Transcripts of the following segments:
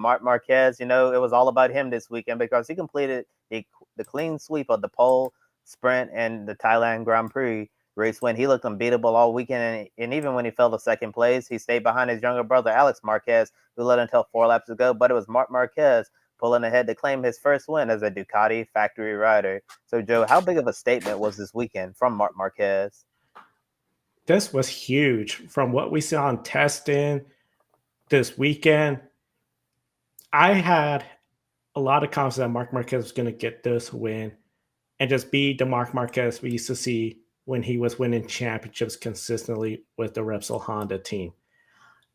Marc Marquez, it was all about him this weekend because he completed the clean sweep of the pole, sprint, and the Thailand Grand Prix race win. He looked unbeatable all weekend, and even when he fell to second place, he stayed behind his younger brother, Alex Marquez, who led until 4 laps to go. But it was Marc Marquez pulling ahead to claim his first win as a Ducati factory rider. So, Joe, how big of a statement was this weekend from Marc Marquez? This was huge from what we saw in testing this weekend. I had a lot of confidence that Marc Marquez was going to get this win and just be the Marc Marquez we used to see when he was winning championships consistently with the Repsol Honda team.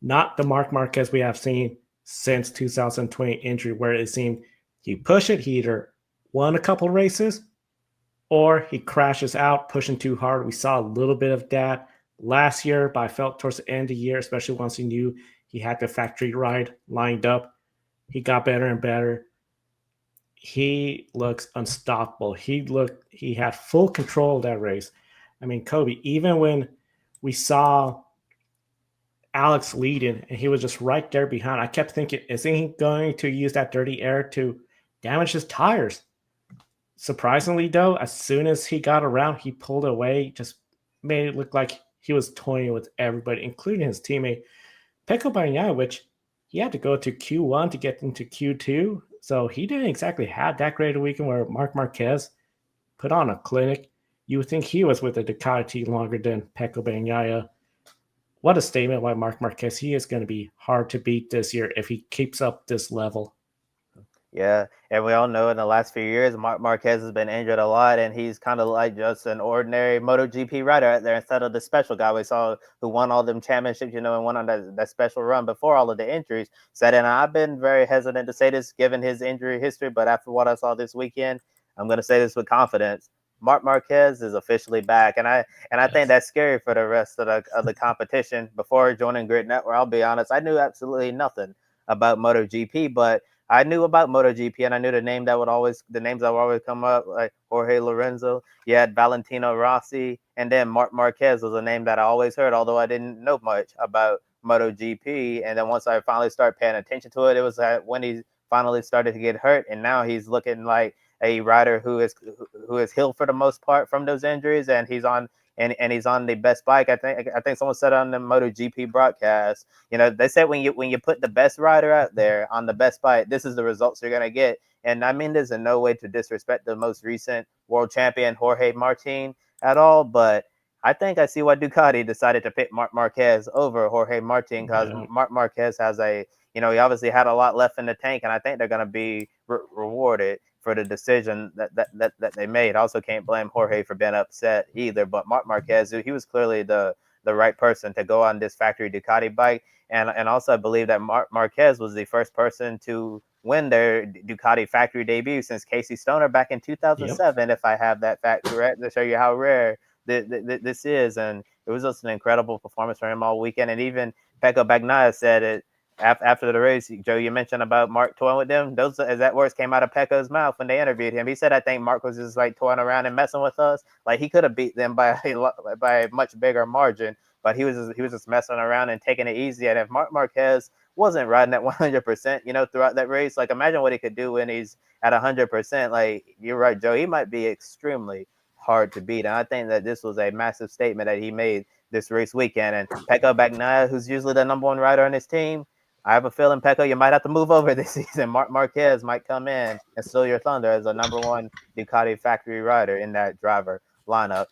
Not the Marc Marquez we have seen since 2020 injury, where it seemed he push it, he either won a couple races or he crashes out pushing too hard. We saw a little bit of that last year, but I felt towards the end of the year, especially once he knew he had the factory ride lined up, he got better and better. He looks unstoppable. He had full control of that race. I mean, Kobe, even when we saw Alex leading and he was just right there behind, I kept thinking, is he going to use that dirty air to damage his tires? Surprisingly, though, as soon as he got around, he pulled away, just made it look like he was toying with everybody, including his teammate Pecco Bagnaia, which he had to go to Q1 to get into Q2. So he didn't exactly have that great a weekend where Marc Marquez put on a clinic. You would think he was with the Ducati longer than Pecco Bagnaia. What a statement by Marc Marquez. He is going to be hard to beat this year if he keeps up this level. Yeah, and we all know in the last few years, Marc Marquez has been injured a lot, and he's kind of like just an ordinary MotoGP rider out there instead of the special guy we saw who won all them championships, and went on that special run before all of the injuries set in. I've been very hesitant to say this given his injury history, but after what I saw this weekend, I'm going to say this with confidence. Marc Marquez is officially back, and I think Yes. that's scary for the rest of the competition. Before joining Grid Network, I'll be honest, I knew absolutely nothing about MotoGP, but I knew about MotoGP and I knew the names that would always come up, like Jorge Lorenzo. You had Valentino Rossi, and then Marc Marquez was a name that I always heard, although I didn't know much about MotoGP. And then once I finally started paying attention to it, it was when he finally started to get hurt, and now he's looking like a rider who is healed for the most part from those injuries, and he's on the best bike. I think someone said on the MotoGP broadcast, they said when you put the best rider out there on the best bike, this is the results you're gonna get. And I mean, there's in no way to disrespect the most recent world champion Jorge Martin at all, but I think I see why Ducati decided to pick Marc Marquez over Jorge Martin because Yeah. Marc Marquez he obviously had a lot left in the tank, and I think they're going to be rewarded for the decision that they made. I also can't blame Jorge for being upset either, but Marc Marquez, he was clearly the right person to go on this factory Ducati bike. And also, I believe that Marquez was the first person to win their Ducati factory debut since Casey Stoner back in Yep. 2007, if I have that fact correct, to show you how rare this is. And it was just an incredible performance for him all weekend. And even Pecco Bagnaia said it after the race. Joe, you mentioned about Mark toying with them. Those exact words came out of Pecco's mouth when they interviewed him. He said, "I think Mark was just like toying around and messing with us. Like he could have beat them by a much bigger margin, but he was just messing around and taking it easy. And if Marc Marquez wasn't riding at 100%, throughout that race, like imagine what he could do when he's at 100%. Like you're right, Joe. He might be extremely hard to beat. And I think that this was a massive statement that he made this race weekend. And Pecco Bagnaia, who's usually the number one rider on his team, I have a feeling, Pecco, you might have to move over this season. Marc Marquez might come in and steal your thunder as a number one Ducati factory rider in that driver lineup.